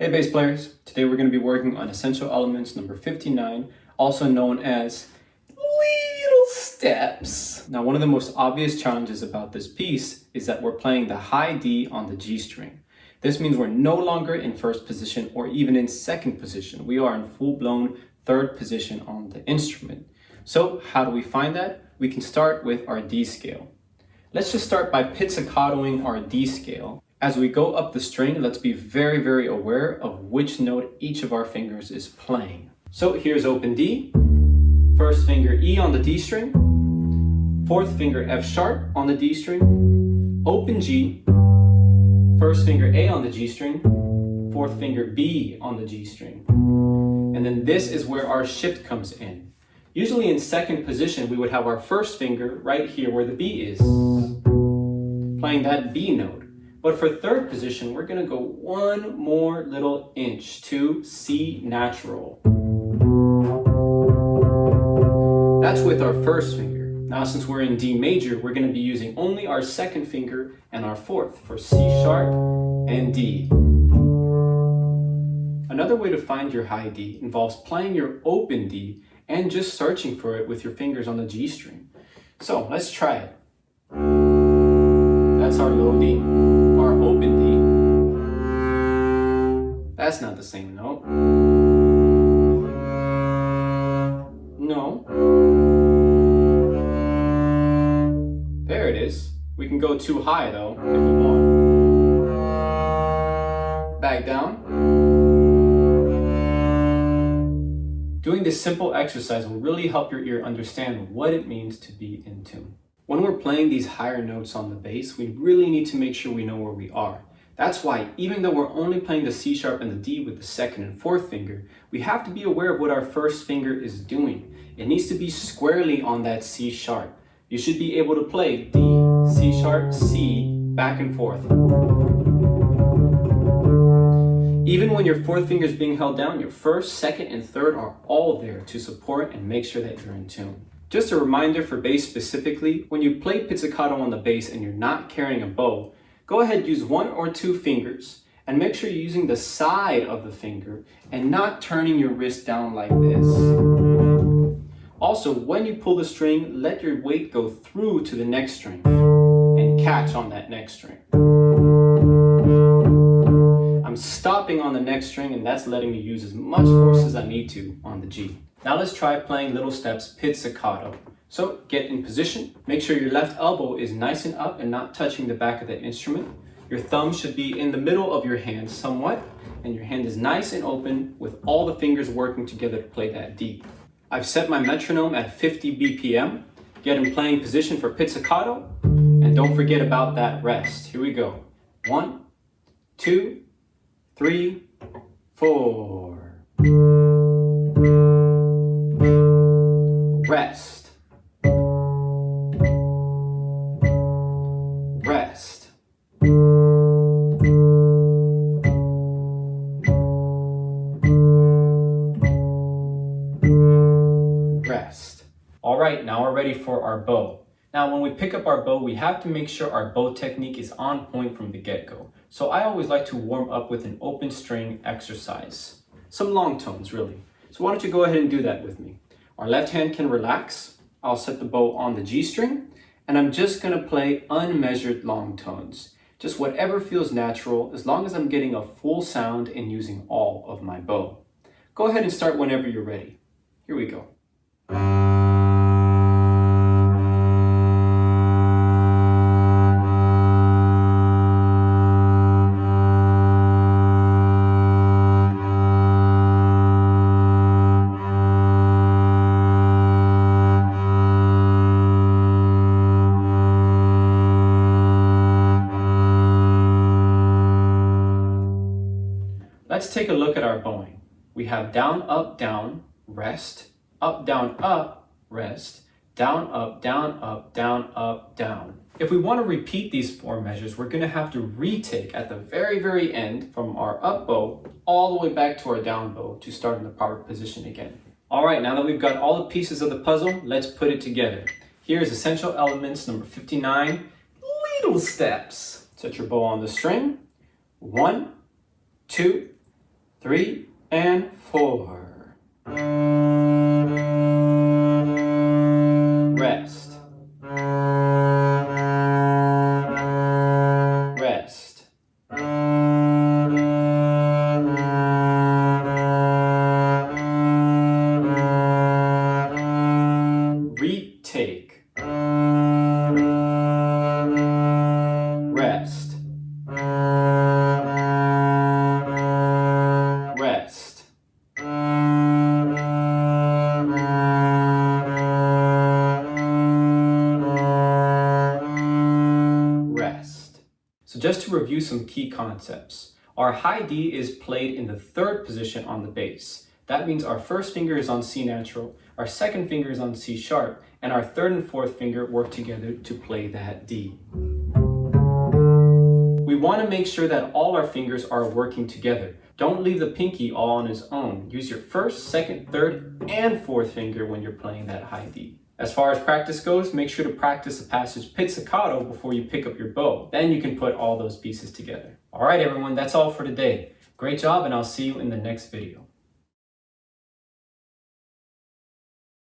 Hey bass players, today we're going to be working on essential elements number 59, also known as little steps. Now one of the most obvious challenges about this piece is that we're playing the high D on the G string. This means we're no longer in first position or even in second position. We are in full-blown third position on the instrument. So how do we find that? We can start with our D scale. Let's just start by pizzicatoing our D scale. As we go up the string, let's be very aware of which note each of our fingers is playing. So here's open D, first finger E on the D string, fourth finger F sharp on the D string, open G, first finger A on the G string, fourth finger B on the G string. And then this is where our shift comes in. Usually in second position, we would have our first finger right here where the B is, playing that B note. But for third position, we're gonna go one more little inch to C natural. That's with our first finger. Now since we're in D major, we're gonna be using only our second finger and our fourth for C sharp and D. Another way to find your high D involves playing your open D and just searching for it with your fingers on the G string. So let's try it. That's our low D. Our open D. That's not the same note. No. There it is. We can go too high though if we want. Back down. Doing this simple exercise will really help your ear understand what it means to be in tune. When we're playing these higher notes on the bass, we really need to make sure we know where we are. That's why, even though we're only playing the C sharp and the D with the second and fourth finger, we have to be aware of what our first finger is doing. It needs to be squarely on that C sharp. You should be able to play D, C sharp, C, back and forth. Even when your fourth finger is being held down, your first, second, and third are all there to support and make sure that you're in tune. Just a reminder for bass specifically, when you play pizzicato on the bass and you're not carrying a bow, go ahead, use one or two fingers and make sure you're using the side of the finger and not turning your wrist down like this. Also, when you pull the string, let your weight go through to the next string and catch on that next string. I'm stopping on the next string and that's letting me use as much force as I need to on the G. Now let's try playing little steps pizzicato. So get in position, make sure your left elbow is nice and up and not touching the back of the instrument. Your thumb should be in the middle of your hand somewhat, and your hand is nice and open with all the fingers working together to play that D. I've set my metronome at 50 BPM. Get in playing position for pizzicato, and don't forget about that rest. Here we go. 1, 2, 3, 4. Rest. Rest. Rest. All right, now we're ready for our bow. Now when we pick up our bow, we have to make sure our bow technique is on point from the get-go. So I always like to warm up with an open string exercise. Some long tones, really. So why don't you go ahead and do that with me. Our left hand can relax. I'll set the bow on the G string, and I'm just gonna play unmeasured long tones. Just whatever feels natural, as long as I'm getting a full sound and using all of my bow. Go ahead and start whenever you're ready. Here we go. Let's take a look at our bowing. We have down, up, rest, up, rest, down, up, down. If we want to repeat these four measures, we're going to have to retake at the very end from our up bow all the way back to our down bow to start in the proper position again. All right, now that we've got all the pieces of the puzzle, let's put it together. Here's essential elements number 59, little steps. Set your bow on the string. 1, 2, 3 and 4. Rest. Rest. Retake. Rest. Rest. Rest. So just to review some key concepts. Our high D is played in the third position on the bass. That means our first finger is on C natural, our second finger is on C sharp, and our third and fourth finger work together to play that D. We want to make sure that all our fingers are working together. Don't leave the pinky all on its own. Use your first, second, third, and fourth finger when you're playing that high D. As far as practice goes, make sure to practice the passage pizzicato before you pick up your bow. Then you can put all those pieces together. All right, everyone, that's all for today. Great job, and I'll see you in the next video.